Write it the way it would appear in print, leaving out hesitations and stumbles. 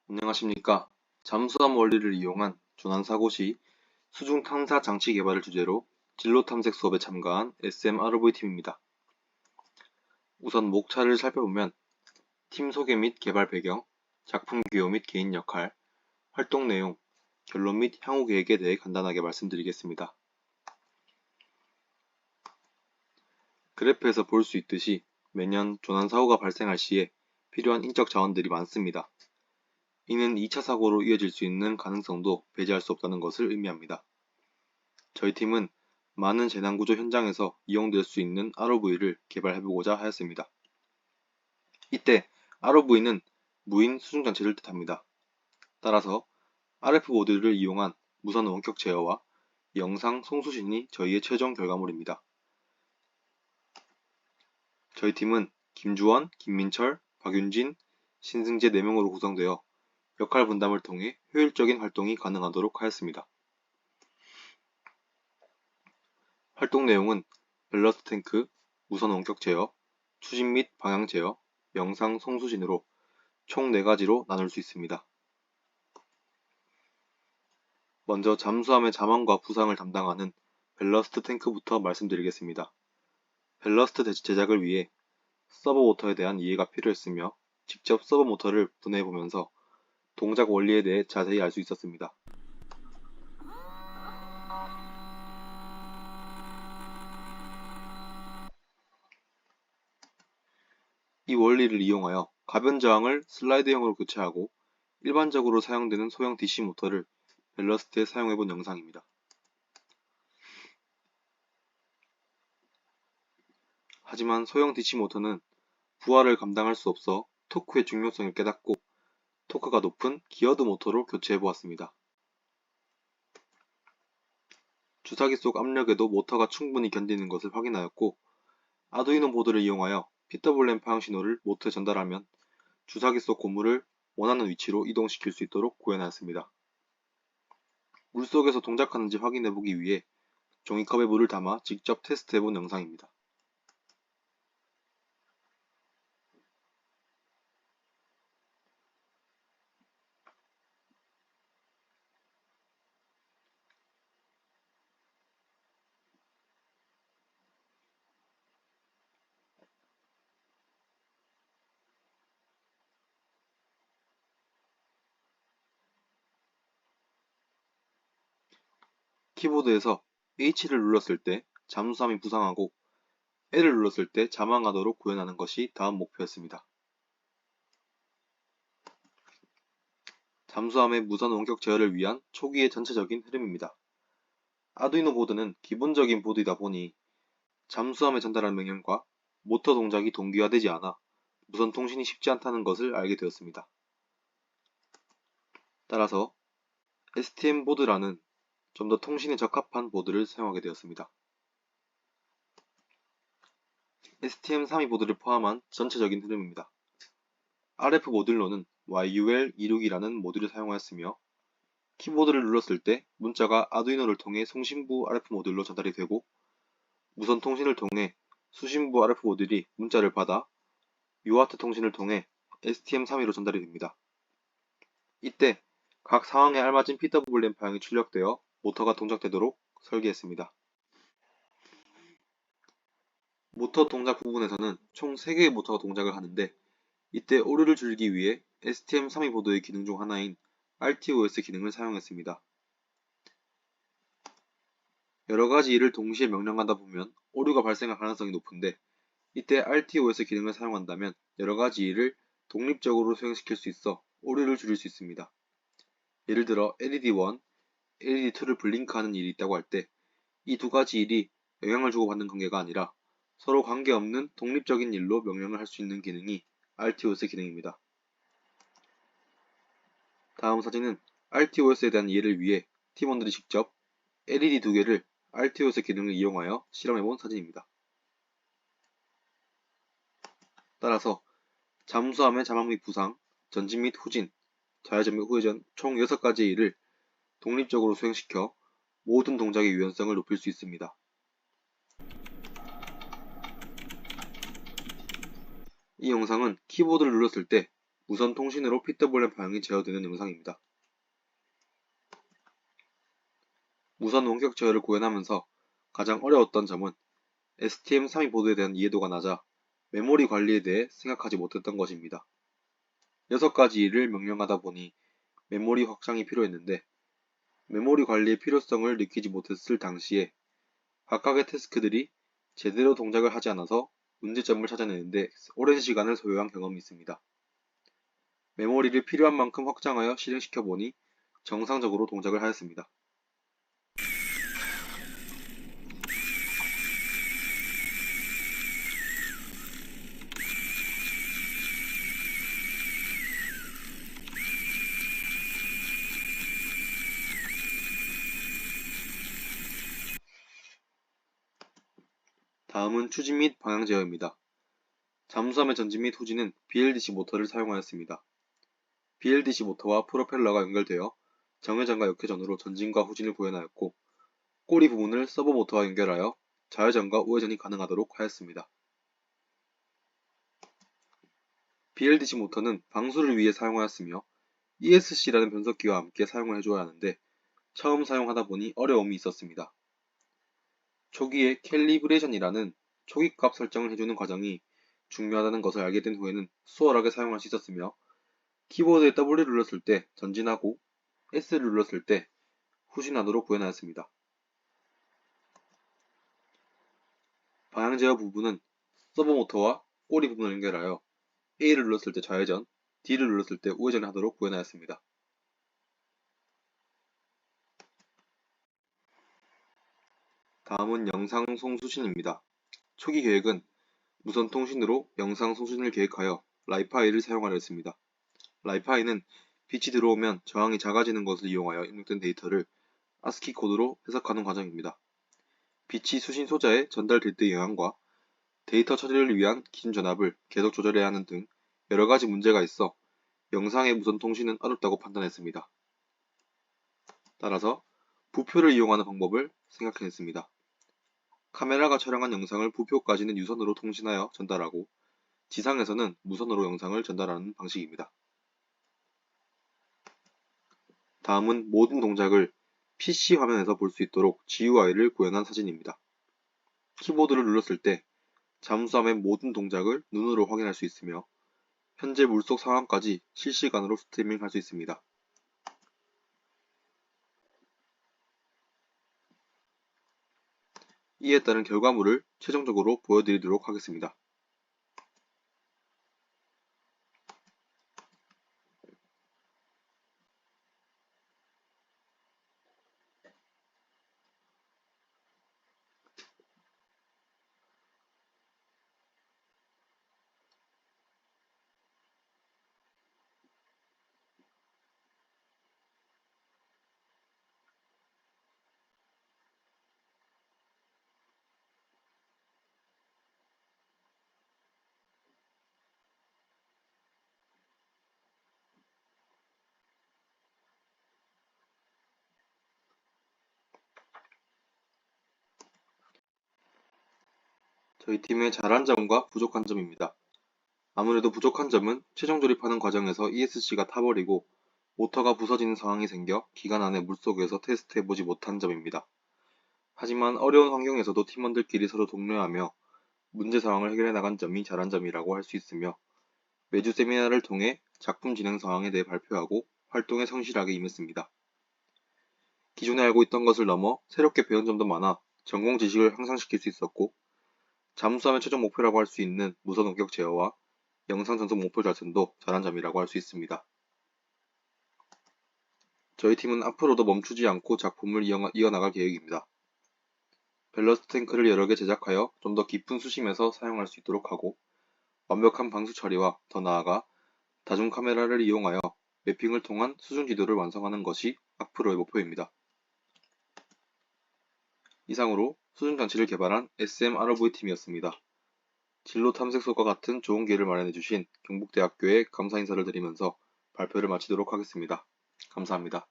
안녕하십니까. 잠수함 원리를 이용한 조난사고 시 수중 탐사 장치 개발을 주제로 진로 탐색 수업에 참가한 SMRV팀입니다. 우선 목차를 살펴보면 팀 소개 및 개발 배경, 작품 기호 및 개인 역할, 활동 내용, 결론 및 향후 계획에 대해 간단하게 말씀드리겠습니다. 그래프에서 볼 수 있듯이 매년 조난사고가 발생할 시에 필요한 인적 자원들이 많습니다. 이는 2차 사고로 이어질 수 있는 가능성도 배제할 수 없다는 것을 의미합니다. 저희 팀은 많은 재난구조 현장에서 이용될 수 있는 ROV를 개발해보고자 하였습니다. 이때 ROV는 무인 수중장치를 뜻합니다. 따라서 RF 모듈을 이용한 무선 원격 제어와 영상 송수신이 저희의 최종 결과물입니다. 저희 팀은 김주원, 김민철, 박윤진, 신승재 4명으로 구성되어 역할 분담을 통해 효율적인 활동이 가능하도록 하였습니다. 활동 내용은 밸러스트 탱크, 무선 원격 제어, 추진 및 방향 제어, 영상 송수신으로 총 4가지로 나눌 수 있습니다. 먼저 잠수함의 자망과 부상을 담당하는 밸러스트 탱크부터 말씀드리겠습니다. 밸러스트 제작을 위해 서버 모터에 대한 이해가 필요했으며 직접 서버 모터를 분해해보면서 동작 원리에 대해 자세히 알 수 있었습니다. 이 원리를 이용하여 가변 저항을 슬라이드형으로 교체하고 일반적으로 사용되는 소형 DC 모터를 밸러스트에 사용해본 영상입니다. 하지만 소형 DC 모터는 부하를 감당할 수 없어 토크의 중요성을 깨닫고 토크가 높은 기어드 모터로 교체해보았습니다. 주사기 속 압력에도 모터가 충분히 견디는 것을 확인하였고 아두이노 보드를 이용하여 PWM 파형 신호를 모터에 전달하면 주사기 속 고무를 원하는 위치로 이동시킬 수 있도록 구현하였습니다. 물속에서 동작하는지 확인해보기 위해 종이컵에 물을 담아 직접 테스트해본 영상입니다. 키보드에서 H를 눌렀을 때 잠수함이 부상하고 L을 눌렀을 때 자망하도록 구현하는 것이 다음 목표였습니다. 잠수함의 무선 원격 제어를 위한 초기의 전체적인 흐름입니다. 아두이노 보드는 기본적인 보드이다 보니 잠수함에 전달하는 명령과 모터 동작이 동기화되지 않아 무선 통신이 쉽지 않다는 것을 알게 되었습니다. 따라서 STM 보드라는 좀 더 통신에 적합한 보드를 사용하게 되었습니다. STM32 보드를 포함한 전체적인 흐름입니다. RF 모듈로는 YUL26이라는 모듈을 사용하였으며 키보드를 눌렀을 때 문자가 아두이노를 통해 송신부 RF 모듈로 전달이 되고 무선 통신을 통해 수신부 RF 모듈이 문자를 받아 UART 통신을 통해 STM32로 전달이 됩니다. 이때 각 상황에 알맞은 PWM 파형이 출력되어 모터가 동작되도록 설계했습니다. 모터 동작 부분에서는 총 3개의 모터가 동작을 하는데 이때 오류를 줄이기 위해 STM32 보드의 기능 중 하나인 RTOS 기능을 사용했습니다. 여러가지 일을 동시에 명령하다 보면 오류가 발생할 가능성이 높은데 이때 RTOS 기능을 사용한다면 여러가지 일을 독립적으로 수행시킬 수 있어 오류를 줄일 수 있습니다. 예를 들어 LED1, LED2를 블링크하는 일이 있다고 할 때 이 두 가지 일이 영향을 주고받는 관계가 아니라 서로 관계없는 독립적인 일로 명령을 할 수 있는 기능이 RTOS 기능입니다. 다음 사진은 RTOS에 대한 이해를 위해 팀원들이 직접 LED 2개를 RTOS 기능을 이용하여 실험해본 사진입니다. 따라서 잠수함의 자막 및 부상, 전진 및 후진, 좌회전 및 우회전 총 6가지의 일을 독립적으로 수행시켜 모든 동작의 유연성을 높일 수 있습니다. 이 영상은 키보드를 눌렀을 때 무선 통신으로 PWM 방향이 제어되는 영상입니다. 무선 원격 제어를 구현하면서 가장 어려웠던 점은 STM32 보드에 대한 이해도가 낮아 메모리 관리에 대해 생각하지 못했던 것입니다. 6가지 일을 명령하다 보니 메모리 확장이 필요했는데 메모리 관리의 필요성을 느끼지 못했을 당시에 각각의 태스크들이 제대로 동작을 하지 않아서 문제점을 찾아내는데 오랜 시간을 소요한 경험이 있습니다. 메모리를 필요한 만큼 확장하여 실행시켜 보니 정상적으로 동작을 하였습니다. 다음은 추진 및 방향 제어입니다. 잠수함의 전진 및 후진은 BLDC 모터를 사용하였습니다. BLDC 모터와 프로펠러가 연결되어 정회전과 역회전으로 전진과 후진을 구현하였고 꼬리 부분을 서버 모터와 연결하여 좌회전과 우회전이 가능하도록 하였습니다. BLDC 모터는 방수를 위해 사용하였으며 ESC라는 변속기와 함께 사용을 해줘야 하는데 처음 사용하다 보니 어려움이 있었습니다. 초기에 캘리브레이션이라는 초기값 설정을 해주는 과정이 중요하다는 것을 알게 된 후에는 수월하게 사용할 수 있었으며 키보드에 W를 눌렀을 때 전진하고 S를 눌렀을 때 후진하도록 구현하였습니다. 방향 제어 부분은 서버 모터와 꼬리 부분을 연결하여 A를 눌렀을 때 좌회전, D를 눌렀을 때 우회전을 하도록 구현하였습니다. 다음은 영상 송수신입니다. 초기 계획은 무선 통신으로 영상 송신을 계획하여 라이파이를 사용하려 했습니다. 라이파이는 빛이 들어오면 저항이 작아지는 것을 이용하여 입력된 데이터를 ASCII 코드로 해석하는 과정입니다. 빛이 수신 소자에 전달될 때의 영향과 데이터 처리를 위한 기준 전압을 계속 조절해야 하는 등 여러가지 문제가 있어 영상의 무선 통신은 어렵다고 판단했습니다. 따라서 부표를 이용하는 방법을 생각해냈습니다. 카메라가 촬영한 영상을 부표까지는 유선으로 통신하여 전달하고 지상에서는 무선으로 영상을 전달하는 방식입니다. 다음은 모든 동작을 PC 화면에서 볼 수 있도록 GUI를 구현한 사진입니다. 키보드를 눌렀을 때 잠수함의 모든 동작을 눈으로 확인할 수 있으며 현재 물속 상황까지 실시간으로 스트리밍할 수 있습니다. 이에 따른 결과물을 최종적으로 보여드리도록 하겠습니다. 저희 팀의 잘한 점과 부족한 점입니다. 아무래도 부족한 점은 최종 조립하는 과정에서 ESC가 타버리고 모터가 부서지는 상황이 생겨 기간 안에 물속에서 테스트해보지 못한 점입니다. 하지만 어려운 환경에서도 팀원들끼리 서로 독려하며 문제 상황을 해결해 나간 점이 잘한 점이라고 할 수 있으며 매주 세미나를 통해 작품 진행 상황에 대해 발표하고 활동에 성실하게 임했습니다. 기존에 알고 있던 것을 넘어 새롭게 배운 점도 많아 전공 지식을 향상시킬 수 있었고 잠수함의 최종 목표라고 할 수 있는 무선 원격 제어와 영상 전송 목표 달성도 잘한 점이라고 할 수 있습니다. 저희 팀은 앞으로도 멈추지 않고 작품을 이어나갈 계획입니다. 밸러스트 탱크를 여러 개 제작하여 좀 더 깊은 수심에서 사용할 수 있도록 하고 완벽한 방수 처리와 더 나아가 다중 카메라를 이용하여 매핑을 통한 수중 지도를 완성하는 것이 앞으로의 목표입니다. 이상으로 수중 장치를 개발한 SMROV 팀이었습니다. 진로 탐색소과 같은 좋은 기회를 마련해주신 경북대학교에 감사 인사를 드리면서 발표를 마치도록 하겠습니다. 감사합니다.